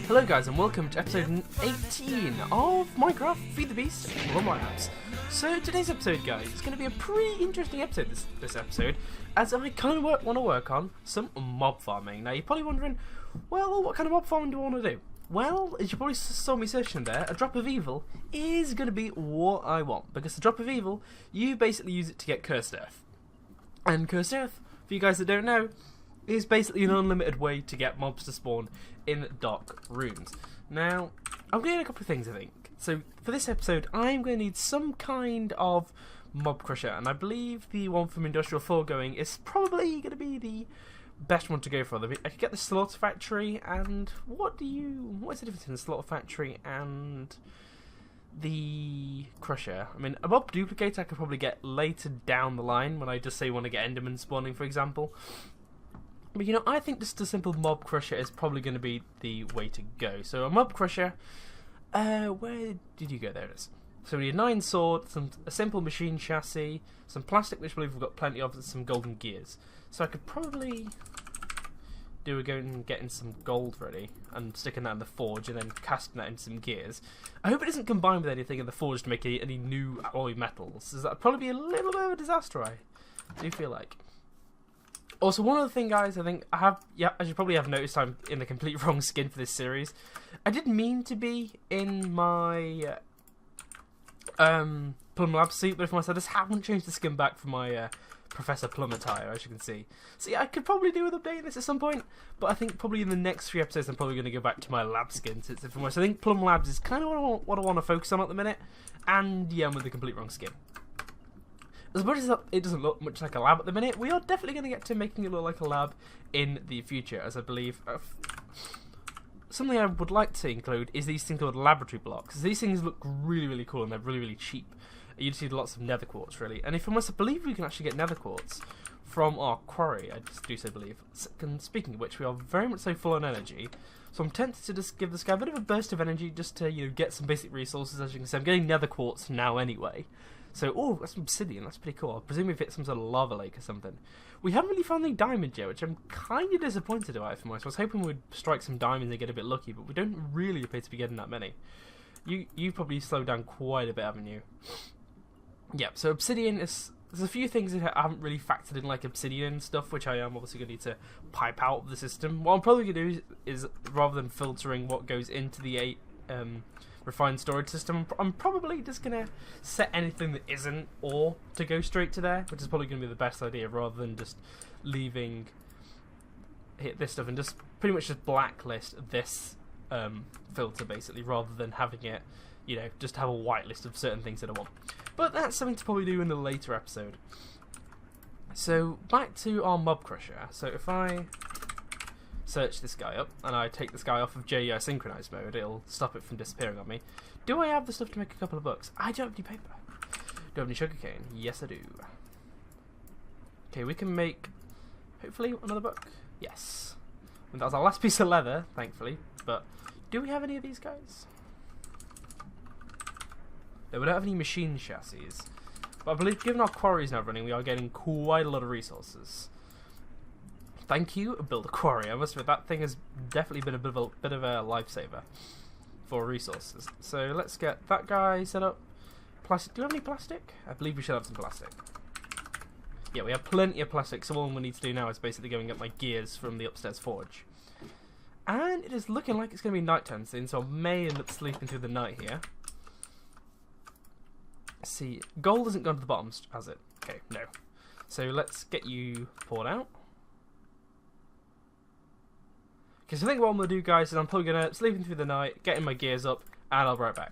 Hello guys and welcome to episode 18 of Minecraft Feed the Beast Plum Labs. So today's episode, guys, is going to be a pretty interesting episode this episode, as I kind of want to work on some mob farming. Now you're probably wondering, well, what kind of mob farming do I want to do? Well, as you probably saw me searching there, a drop of evil is going to be what I want, because the drop of evil, you basically use it to get cursed earth. And cursed earth, for you guys that don't know, is basically an unlimited way to get mobs to spawn in dark rooms. Now, I'm going to need a couple of things, I think. So, for this episode, I'm going to need some kind of mob crusher, and I believe the one from Industrial Foregoing is probably going to be the best one to go for. I could get the Slaughter Factory, and what's the difference in the Slaughter Factory and the crusher? I mean, a mob duplicator I could probably get later down the line when I just say want to get Enderman spawning, for example. But, you know, I think just a simple mob crusher is probably going to be the way to go. So, a mob crusher, where did you go? There it is. So, we need 9 swords, a simple machine chassis, some plastic, which I believe we've got plenty of, and some golden gears. So, I could probably do a go and getting some gold ready, and sticking that in the forge, and then casting that into some gears. I hope it doesn't combine with anything in the forge to make any new alloy metals, as that would probably be a little bit of a disaster, I do feel like. Also, one other thing, guys, I think I have, as you probably have noticed, I'm in the complete wrong skin for this series. I didn't mean to be in my Plum Lab suit, but if I just haven't changed the skin back for my Professor Plum attire, as you can see. So yeah, I could probably do with updating this at some point, but I think probably in the next 3 episodes I'm probably going to go back to my lab skin. So I think Plum Labs is kind of what I want to focus on at the minute, and yeah, I'm with the complete wrong skin. As much as it doesn't look much like a lab at the minute, we are definitely going to get to making it look like a lab in the future, as I believe. Something I would like to include is these things called laboratory blocks. These things look really, really cool, and they're really, really cheap. You just need lots of nether quartz, really. And if I must believe, we can actually get nether quartz from our quarry, I do so believe. And speaking of which, we are very much so full on energy. So I'm tempted to just give this guy a bit of a burst of energy just to, you know, get some basic resources. As you can see, I'm getting nether quartz now anyway. So, oh, that's obsidian, that's pretty cool. I presume we've hit some sort of lava lake or something. We haven't really found any diamonds yet, which I'm kind of disappointed about for myself. I was hoping we'd strike some diamonds and get a bit lucky, but we don't really appear to be getting that many. You probably slowed down quite a bit, haven't you? Yep, so obsidian is... There's a few things that I haven't really factored in, like obsidian stuff, which I am obviously going to need to pipe out of the system. What I'm probably going to do is, rather than filtering what goes into the refined storage system, I'm probably just going to set anything that isn't ore to go straight to there, which is probably going to be the best idea, rather than just leaving this stuff and just pretty much just blacklist this filter, basically, rather than having it, you know, just have a whitelist of certain things that I want. But that's something to probably do in a later episode. So, back to our mob crusher. So if I search this guy up, and I take this guy off of JEI synchronized mode, it'll stop it from disappearing on me. Do I have the stuff to make a couple of books? I don't have any paper. Do I have any sugarcane? Yes, I do. Okay, we can make, hopefully, another book. Yes. And that was our last piece of leather, thankfully. But do we have any of these guys? No, we don't have any machine chassis. But I believe, given our quarries now running, we are getting quite a lot of resources. Thank you, Build a Quarry. I must admit, that thing has definitely been a bit of a lifesaver for resources. So let's get that guy set up. Plastic. Do we have any plastic? I believe we should have some plastic. Yeah, we have plenty of plastic, so all we need to do now is basically go and get my gears from the upstairs forge. And it is looking like it's going to be nighttime soon, so I may end up sleeping through the night here. Let's see, gold hasn't gone to the bottom, has it? Okay, no. So let's get you poured out. Okay, so I think what I'm going to do, guys, is I'm probably going to sleep in through the night, getting my gears up, and I'll be right back.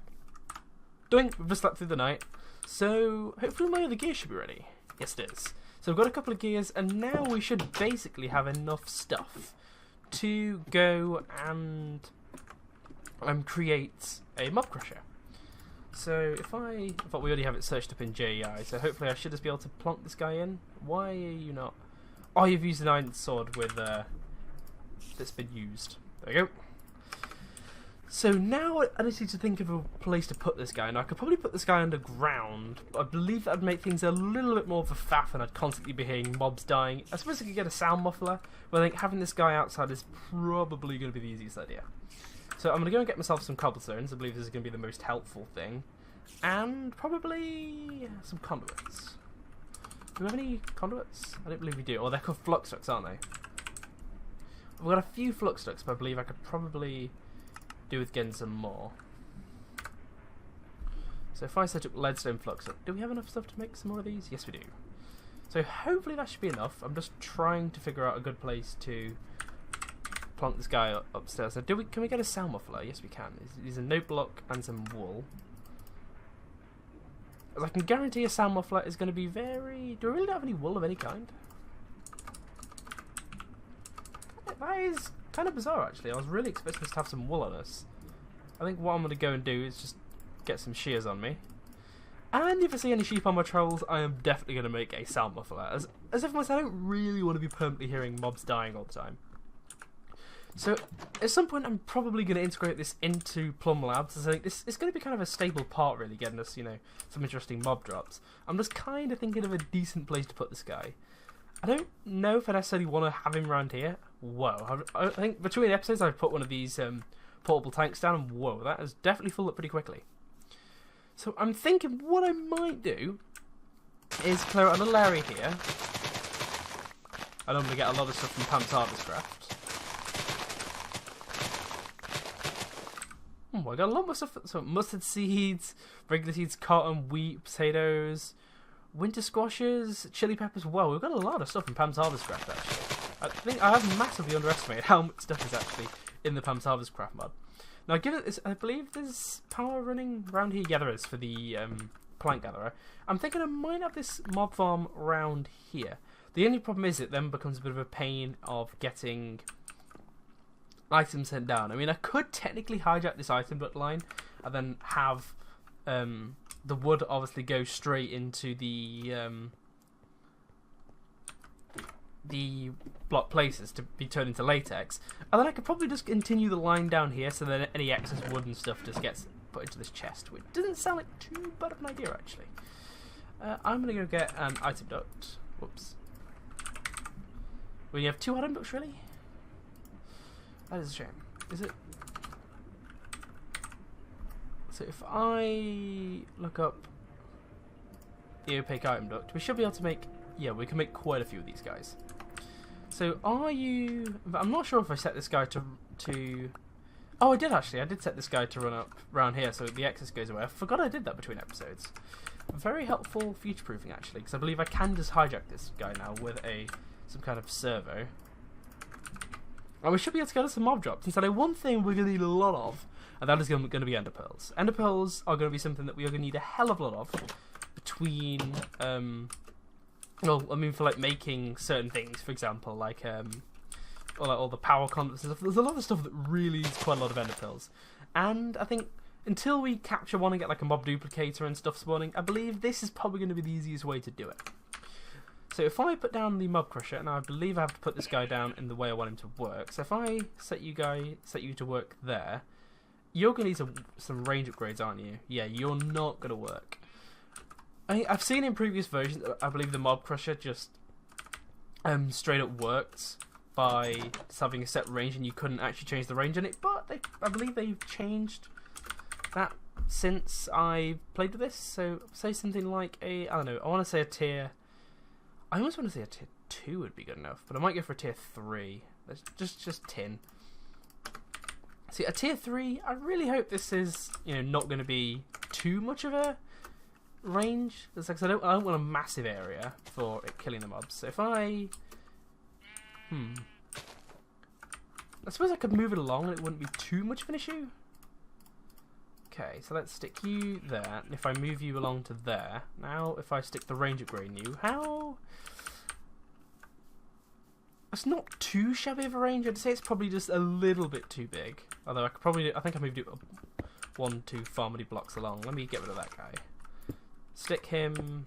Doink, we've just slept through the night. So, hopefully my other gear should be ready. Yes, it is. So I've got a couple of gears, and now we should basically have enough stuff to go and create a mob crusher. So if we already have it searched up in JEI, so hopefully I should just be able to plonk this guy in. Why are you not? Oh, you've used an iron sword with that's been used. There we go. So now I just need to think of a place to put this guy. Now I could probably put this guy underground, but I believe that would make things a little bit more of a faff, and I'd constantly be hearing mobs dying. I suppose I could get a sound muffler, but I think having this guy outside is probably going to be the easiest idea. So I'm going to go and get myself some cobblestones. I believe this is going to be the most helpful thing. And probably some conduits. Do we have any conduits? I don't believe we do. Oh, they're called flux ducts, aren't they? We've got a few flux ducts, but I believe I could probably do with getting some more. So if I set up leadstone flux duct, do we have enough stuff to make some more of these? Yes, we do. So hopefully that should be enough. I'm just trying to figure out a good place to plonk this guy upstairs. So can we get a sound muffler? Yes, we can. There's a note block and some wool. As I can guarantee a sound muffler is going to be very... Do I really not have any wool of any kind? That is kind of bizarre, actually. I was really expecting us to have some wool on us. I think what I'm going to go and do is just get some shears on me. And if I see any sheep on my travels, I am definitely going to make a sound muffler. As if I don't really want to be permanently hearing mobs dying all the time. So, at some point I'm probably going to integrate this into Plum Labs. I think this is going to be kind of a stable part, really, getting us, you know, some interesting mob drops. I'm just kind of thinking of a decent place to put this guy. I don't know if I necessarily want to have him around here. Whoa, I think between episodes I've put one of these portable tanks down, and whoa, that has definitely filled up pretty quickly. So I'm thinking what I might do is clear out a little area here. I normally get a lot of stuff from Pam's Harvest Craft. Oh, I got a lot more stuff. So mustard seeds, regular seeds, cotton, wheat, potatoes, winter squashes, chili peppers. Whoa, we've got a lot of stuff in Pam's Harvest Craft, actually. I think I have massively underestimated how much stuff is actually in the Pam's Harvest Craft mod. Now, given this, I believe there's power running around here. Yeah, there is for the plant gatherer. I'm thinking I might have this mob farm around here. The only problem is it then becomes a bit of a pain of getting items sent down. I mean, I could technically hijack this item duct line and then have the wood obviously go straight into the block places to be turned into latex, and then I could probably just continue the line down here so that any excess wood and stuff just gets put into this chest, which doesn't sound like too bad of an idea, actually. I'm going to go get an item duct. Whoops. We have 2 item ducts, really? That is a shame. Is it? So if I look up the opaque item duct, we should be able to make... Yeah, we can make quite a few of these guys. So are you... I'm not sure if I set this guy to... Oh, I did actually. I did set this guy to run up around here so the excess goes away. I forgot I did that between episodes. Very helpful future-proofing, actually, because I believe I can just hijack this guy now with some kind of servo. And we should be able to get us some mob drops. And so one thing we're going to need a lot of, and that is going to be ender pearls. Ender pearls are going to be something that we are going to need a hell of a lot of between... well, I mean, for like making certain things, for example, like all the power conduits and stuff. There's a lot of stuff that really needs quite a lot of ender pearls. And I think until we capture one and get like a mob duplicator and stuff spawning, I believe this is probably going to be the easiest way to do it. So if I put down the mob crusher, and I believe I have to put this guy down in the way I want him to work. So if I set you to work there, you're going to need some range upgrades, aren't you? Yeah, you're not going to work. I've seen in previous versions, I believe the mob crusher just straight up worked by just having a set range and you couldn't actually change the range on it, but I believe they've changed that since I played with this. So say something like I don't know, I want to say a tier... I almost want to say a tier 2 would be good enough, but I might go for a tier 3. That's just tin. See, a tier 3, I really hope this is, you know, not going to be too much of a range. It's like, I don't want a massive area for it killing the mobs. So if I suppose I could move it along and it wouldn't be too much of an issue. Okay, so let's stick you there. And if I move you along to there, now if I stick the range upgrade in you, how? It's not too shabby of a range. I'd say it's probably just a little bit too big. Although I think I moved it 1, 2 far many blocks along. Let me get rid of that guy. Stick him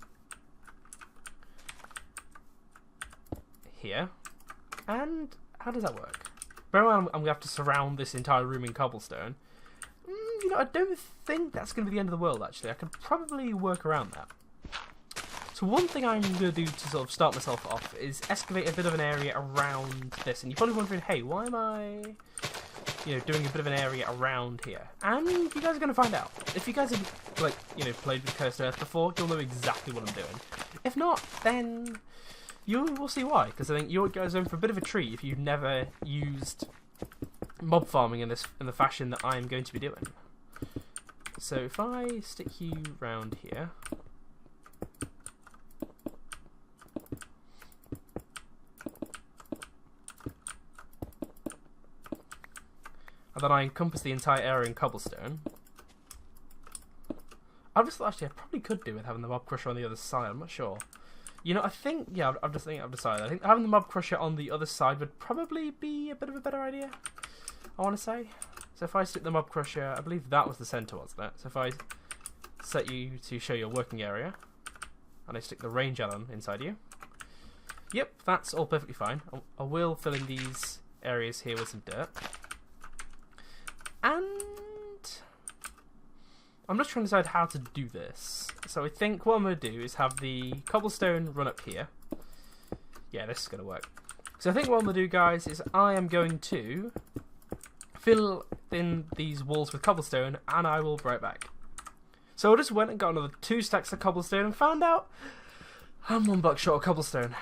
here. And how does that work? Bear in mind, I'm going to have to surround this entire room in cobblestone. You know, I don't think that's going to be the end of the world, actually. I could probably work around that. So one thing I'm going to do to sort of start myself off is excavate a bit of an area around this. And you're probably wondering, hey, why am I doing a bit of an area around here. And you guys are going to find out. If you guys have, like, played with Cursed Earth before, you'll know exactly what I'm doing. If not, then you will see why. Because I think you guys are in for a bit of a treat if you've never used mob farming in the fashion that I'm going to be doing. So if I stick you round here. And then I encompass the entire area in cobblestone. I just thought actually I probably could do with having the mob crusher on the other side. I'm not sure. I think I've decided. I think having the mob crusher on the other side would probably be a bit of a better idea. I want to say. So if I stick the mob crusher, I believe that was the center, wasn't it? So if I set you to show your working area, and I stick the range add-on inside you. Yep, that's all perfectly fine. I will fill in these areas here with some dirt. And I'm just trying to decide how to do this. So I think what I'm going to do is have the cobblestone run up here. Yeah, this is going to work. So I think what I'm going to do, guys, is I am going to fill in these walls with cobblestone, and I will be right back. So I just went and got another 2 stacks of cobblestone and found out I'm 1 block short of cobblestone.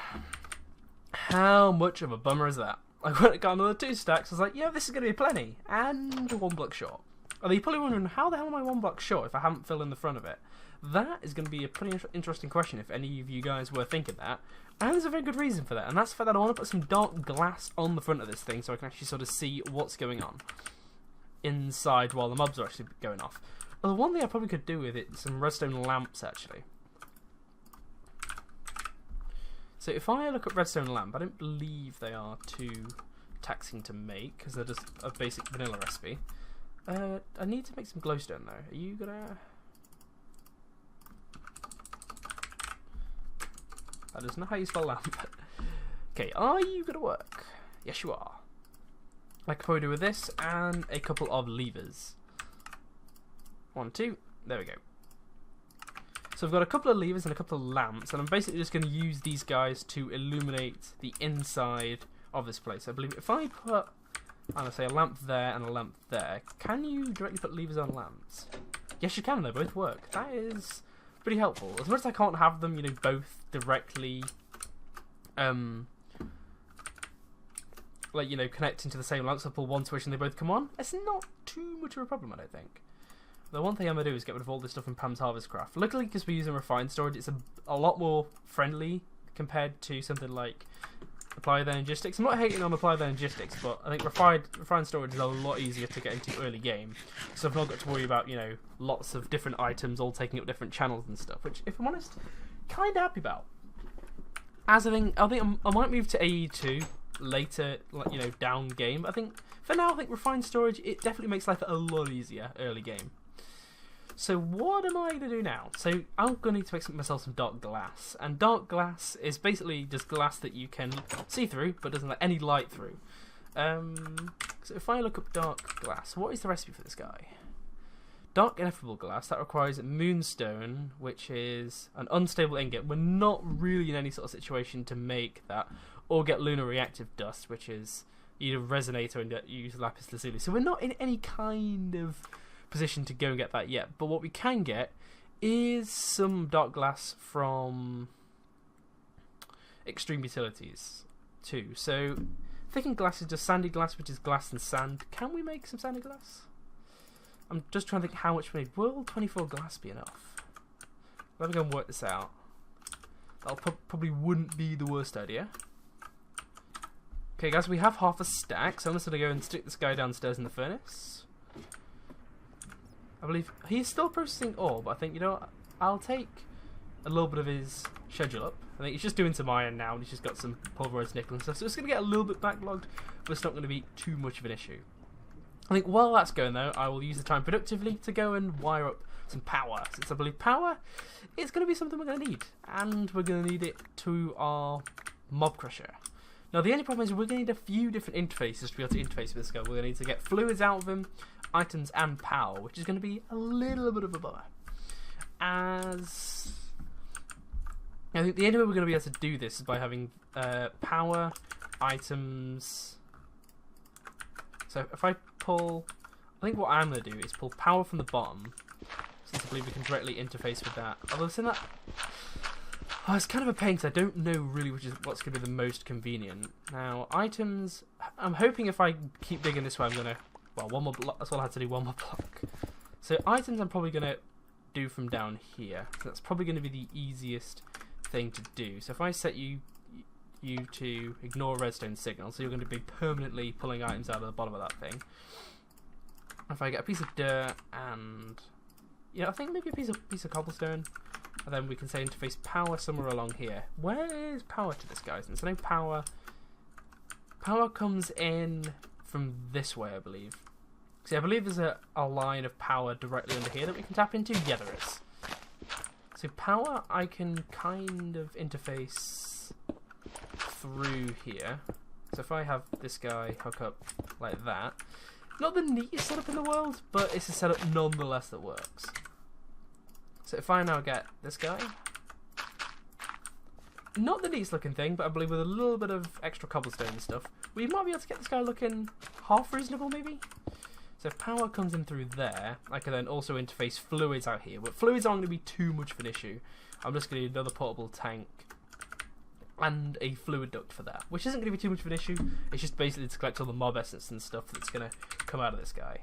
How much of a bummer is that? I went and got another 2 stacks. I was like, yeah, this is going to be plenty. And 1 block short. Are you probably wondering, how the hell am I 1 block short if I haven't filled in the front of it? That is going to be a pretty interesting question if any of you guys were thinking that. And there's a very good reason for that. And that's the fact that I want to put some dark glass on the front of this thing so I can actually sort of see what's going on inside while the mobs are actually going off. Well, the one thing I probably could do with it is some redstone lamps, actually. So if I look at redstone lamp, I don't believe they are too taxing to make because they're just a basic vanilla recipe. I need to make some glowstone though. Are you gonna? That is not how you spell lamp. Okay, are you gonna work? Yes, you are. I could probably do with this and a couple of levers. 1, 2. There we go. So I've got a couple of levers and a couple of lamps, and I'm basically just going to use these guys to illuminate the inside of this place. I believe if I put, I'm going to say, a lamp there and a lamp there, can you directly put levers on lamps? Yes, you can. They both work. That is pretty helpful. As much as I can't have them, both directly, connecting to the same lamp, so I pull one switch and they both come on. It's not too much of a problem, I don't think. The one thing I'm going to do is get rid of all this stuff in Pam's Harvest Craft. Luckily, because we're using refined storage, it's a lot more friendly compared to something like Apply the Energistics. I'm not hating on Apply the Energistics, but I think refined storage is a lot easier to get into early game. So I've not got to worry about, lots of different items all taking up different channels and stuff, which, if I'm honest, kind of happy about. As I think I might move to AE2 later, down game. I think, for now, refined storage, it definitely makes life a lot easier early game. So what am I going to do now? So I'm going to need to make myself some dark glass. And dark glass is basically just glass that you can see through, but doesn't let any light through. So if I look up dark glass, what is the recipe for this guy? Dark ineffable glass, that requires moonstone, which is an unstable ingot. We're not really in any sort of situation to make that, or get lunar reactive dust, which is either resonator and use lapis lazuli. So we're not in any kind of position to go and get that yet, but what we can get is some dark glass from Extreme Utilities too. So thickened glass is just sandy glass, which is glass and sand. Can we make some sandy glass? I'm just trying to think how much we need. Will 24 glass be enough? Let me go and work this out. That probably wouldn't be the worst idea. Okay guys, we have half a stack, so I'm just going to go and stick this guy downstairs in the furnace. I believe he's still processing ore, but I think, I'll take a little bit of his schedule up. I think he's just doing some iron now, and he's just got some pulverized nickel and stuff, so it's going to get a little bit backlogged, but it's not going to be too much of an issue. I think while that's going, though, I will use the time productively to go and wire up some power, since I believe power is going to be something we're going to need, and we're going to need it to our mob crusher. Now, the only problem is we're going to need a few different interfaces to be able to interface with this guy. We're going to need to get fluids out of him, items and power, which is going to be a little bit of a bummer. As I think the only way we're going to be able to do this is by having power, items. So if I pull... I think what I'm going to do is pull power from the bottom, since I believe we can directly interface with that. Although it's in that... Oh, it's kind of a pain because I don't know really what's going to be the most convenient. Now, items... I'm hoping if I keep digging this way, I'm going to... Well, one more block. That's all I had to do, one more block. So items I'm probably going to do from down here. So that's probably going to be the easiest thing to do. So if I set you to ignore redstone signal, so you're going to be permanently pulling items out of the bottom of that thing. If I get a piece of dirt and... Yeah, I think maybe a piece of cobblestone. And then we can say interface power somewhere along here. Where is power to this, guys? And so no power. Power comes in from this way, I believe. See, I believe there's a line of power directly under here that we can tap into. Yeah, there is. So power, I can kind of interface through here. So if I have this guy hook up like that, not the neatest setup in the world, but it's a setup nonetheless that works. So if I now get this guy, not the neatest looking thing, but I believe with a little bit of extra cobblestone and stuff, we might be able to get this guy looking half reasonable maybe. So if power comes in through there, I can then also interface fluids out here, but fluids aren't going to be too much of an issue. I'm just going to need another portable tank and a fluid duct for that, which isn't going to be too much of an issue. It's just basically to collect all the mob essence and stuff that's going to come out of this guy.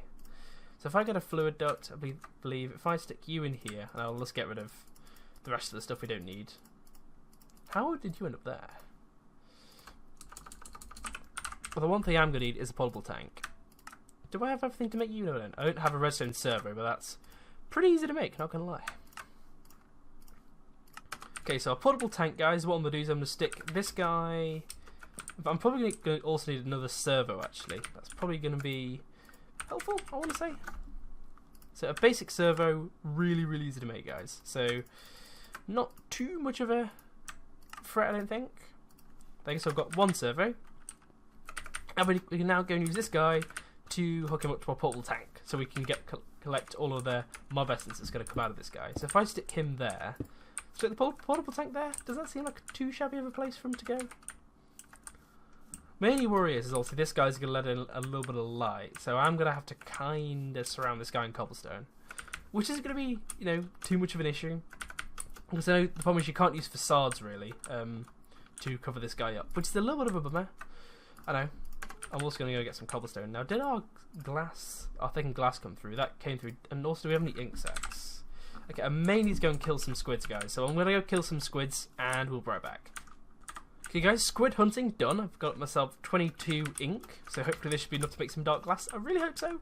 So if I get a fluid duct, I believe if I stick you in here, and I'll just get rid of the rest of the stuff we don't need. How did you end up there? Well, the one thing I'm going to need is a portable tank. Do I have everything to make you know then? I don't have a redstone servo, but that's pretty easy to make, not going to lie. Okay, so a portable tank, guys, what I'm going to do is I'm going to stick this guy... I'm probably going to also need another servo, actually. That's probably going to be helpful, I want to say. So a basic servo, really, really easy to make, guys. So not too much of a threat, I don't think. I guess I've got one servo. And we can now go and use this guy to hook him up to our portable tank. So we can collect all of the mob essence that's going to come out of this guy. So if I stick him there... So the portable tank there, does that seem like too shabby of a place for him to go? My only worry is also this guy's going to let in a little bit of light, so I'm going to have to kind of surround this guy in cobblestone, which isn't going to be, you know, too much of an issue. Because I know the problem is you can't use facades really to cover this guy up, which is a little bit of a bummer. I know. I'm also going to go get some cobblestone. Now, did our thickened glass come through? That came through, and also do we have any ink sacs? Okay, I may need to go and kill some squids, guys. So I'm going to go kill some squids, and we'll be right back. Okay, guys, squid hunting done. I've got myself 22 ink, so hopefully this should be enough to make some dark glass. I really hope so.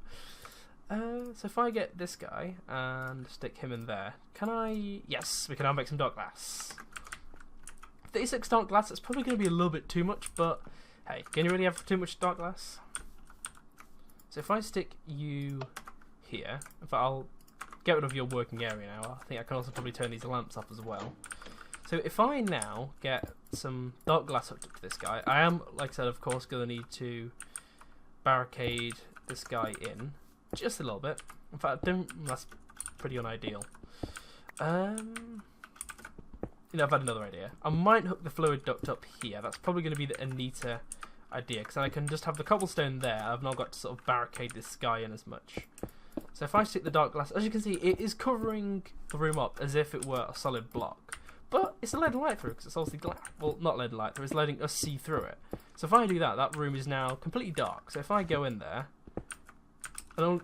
So if I get this guy and stick him in there, can I... Yes, we can now make some dark glass. 36 dark glass, that's probably going to be a little bit too much, but hey, can you really have too much dark glass? So if I stick you here, in fact, I'll get rid of your working area now. I think I can also probably turn these lamps up as well. So if I now get some dark glass hooked up to this guy, I am, like I said, of course, going to need to barricade this guy in just a little bit. In fact, that's pretty unideal. You know, I've had another idea. I might hook the fluid duct up here. That's probably going to be a neater idea, because then I can just have the cobblestone there. I've not got to sort of barricade this guy in as much. So if I stick the dark glass, as you can see, it is covering the room up as if it were a solid block. But it's a lead light through, because it's obviously glass. Well, not lead light through, it's letting us see through it. So if I do that, that room is now completely dark. So if I go in there, you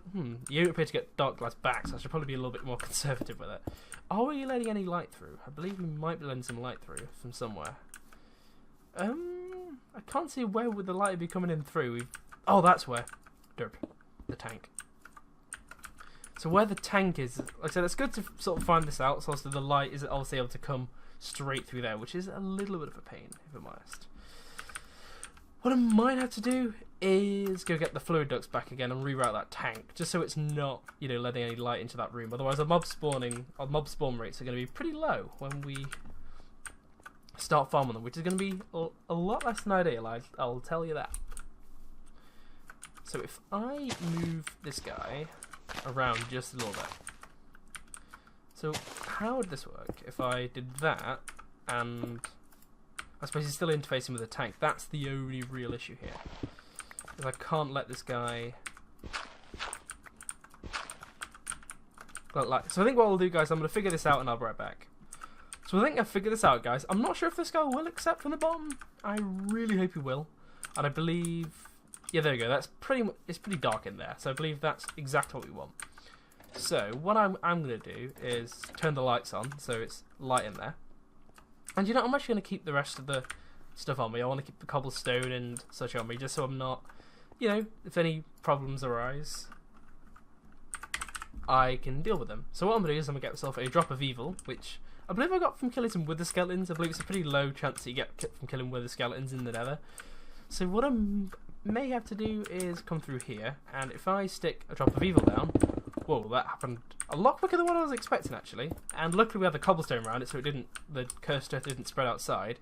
don't appear to get dark glass back, so I should probably be a little bit more conservative with it. Are we letting any light through? I believe we might be letting some light through from somewhere. I can't see where would the light be coming in through. Oh, that's where. Derp. The tank. So where the tank is, like I said, it's good to sort of find this out, so also the light is obviously able to come straight through there, which is a little bit of a pain, if I'm honest. What I might have to do is go get the fluid ducts back again and reroute that tank, just so it's not, you know, letting any light into that room. Otherwise, our mob spawn rates are going to be pretty low when we start farming them, which is going to be a lot less than ideal, I'll tell you that. So if I move this guy around just a little bit. So how would this work if I did that, and I suppose he's still interfacing with the tank. That's the only real issue here, because I can't let this guy So I think what I'll do, guys, I'm going to figure this out and I'll be right back. So I think I've figured this out, guys. I'm not sure if this guy will accept from the bottom. I really hope he will. And I believe... Yeah, there we go. That's it's pretty dark in there. So I believe that's exactly what we want. So what I'm going to do is turn the lights on so it's light in there. And you know, I'm actually going to keep the rest of the stuff on me. I want to keep the cobblestone and such on me just so I'm not... You know, if any problems arise, I can deal with them. So what I'm going to do is I'm going to get myself a drop of evil, which... I believe I got from killing some wither skeletons. I believe it's a pretty low chance that you get from killing wither skeletons in the nether. So what I may have to do is come through here, and if I stick a drop of evil down... Whoa, that happened a lot quicker than what I was expecting, actually. And luckily we had the cobblestone around it, so the cursed earth didn't spread outside.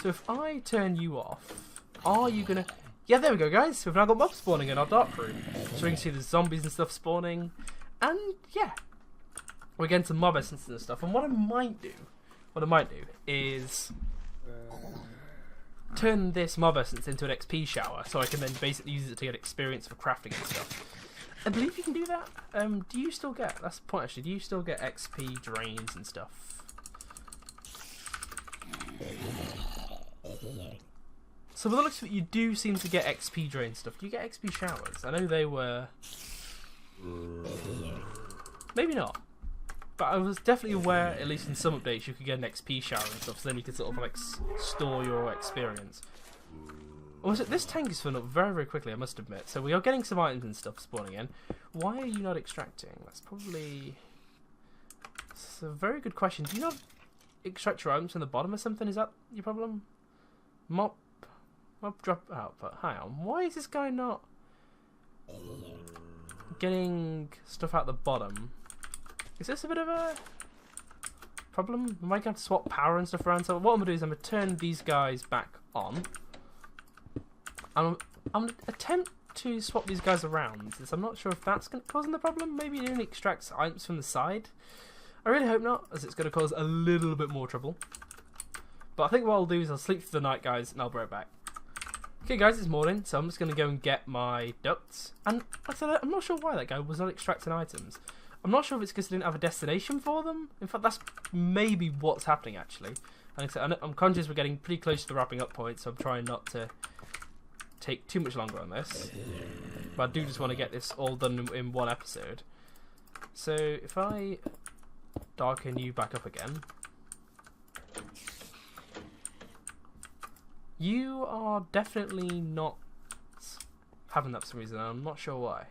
So if I turn you off, are you gonna... Yeah, there we go, guys. We've now got mobs spawning in our dark room. So we can see the zombies and stuff spawning. And, yeah. We're getting some mob essences and stuff, and what I might do is turn this mob essence into an XP shower, so I can then basically use it to get experience for crafting and stuff. I believe you can do that. Do you still get? That's the point actually. Do you still get XP drains and stuff? So by the looks of it, you do seem to get XP drain stuff. Do you get XP showers? I know they were. Maybe not. But I was definitely aware, at least in some updates, you could get an XP shower and stuff, so then you could sort of like store your experience. Or was it? This tank is filling up very, very quickly, I must admit. So we are getting some items and stuff spawning in. Why are you not extracting? That's probably... It's a very good question. Do you not extract your items from the bottom or something? Is that your problem? Mob drop output. Hang on. Why is this guy not getting stuff out the bottom? Is this a bit of a problem? Am I going to have to swap power and stuff around? So what I'm going to do is I'm going to turn these guys back on. I'm going to attempt to swap these guys around. I'm not sure if that's causing the problem. Maybe it only extracts items from the side. I really hope not, as it's going to cause a little bit more trouble. But I think what I'll do is I'll sleep for the night, guys, and I'll be right back. Okay, guys, it's morning, so I'm just going to go and get my ducts. And like I said, I'm not sure why that guy was not extracting items. I'm not sure if it's because they didn't have a destination for them. In fact, that's maybe what's happening, actually. Like I said, I'm conscious we're getting pretty close to the wrapping up point, so I'm trying not to take too much longer on this. But I do just want to get this all done in one episode. So if I darken you back up again, you are definitely not having that for some reason. I'm not sure why.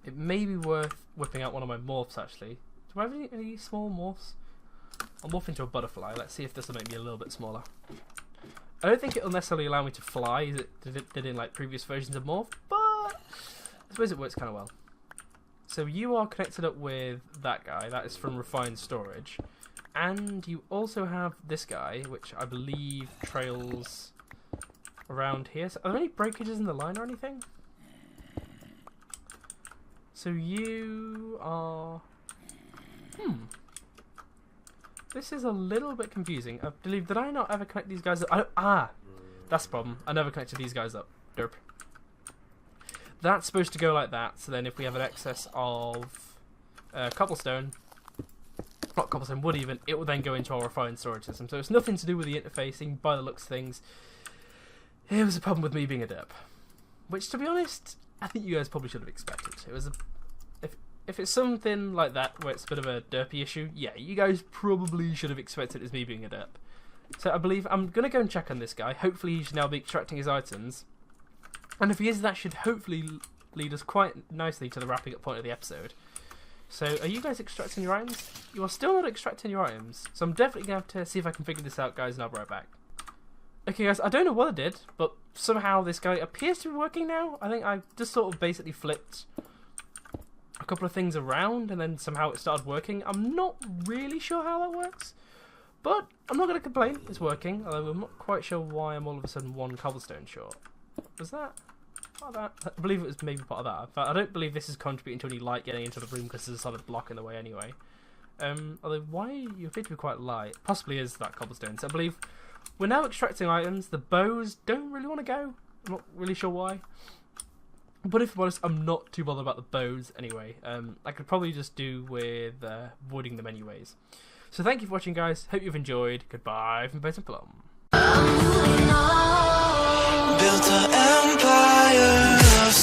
It may be worth whipping out one of my morphs, actually. Do I have any small morphs? I'll morph into a butterfly. Let's see if this will make me a little bit smaller. I don't think it'll necessarily allow me to fly, as it did in like previous versions of morph, but I suppose it works kind of well. So you are connected up with that guy. That is from Refined Storage. And you also have this guy, which I believe trails around here. So are there any breakages in the line or anything? So you are... This is a little bit confusing. I believe, did I not ever connect these guys up? That's the problem. I never connected these guys up. Derp. That's supposed to go like that, so then if we have an excess of cobblestone, not cobblestone, wood even, it will then go into our refined storage system. So it's nothing to do with the interfacing, by the looks of things. It was a problem with me being a derp. Which, to be honest, I think you guys probably should have expected. It was a... If it's something like that, where it's a bit of a derpy issue, yeah, you guys probably should have expected it as me being a derp. So I believe I'm going to go and check on this guy. Hopefully he should now be extracting his items. And if he is, that should hopefully lead us quite nicely to the wrapping up point of the episode. So are you guys extracting your items? You are still not extracting your items. So I'm definitely going to have to see if I can figure this out, guys, and I'll be right back. Okay, guys, I don't know what I did, but somehow this guy appears to be working now. I think I just sort of basically flipped a couple of things around and then somehow it started working. I'm not really sure how that works, but I'm not going to complain. It's working, although I'm not quite sure why I'm all of a sudden one cobblestone short. Was that part of that? I believe it was maybe part of that. In fact, I don't believe this is contributing to any light getting into the room because there's a solid block in the way anyway. Although, why you appear to be quite light. Possibly is that cobblestone. So I believe we're now extracting items. The bows don't really want to go. I'm not really sure why. But if I'm honest, I'm not too bothered about the bows anyway. I could probably just do with avoiding them anyways. So thank you for watching, guys. Hope you've enjoyed. Goodbye from Plum. Built an empire of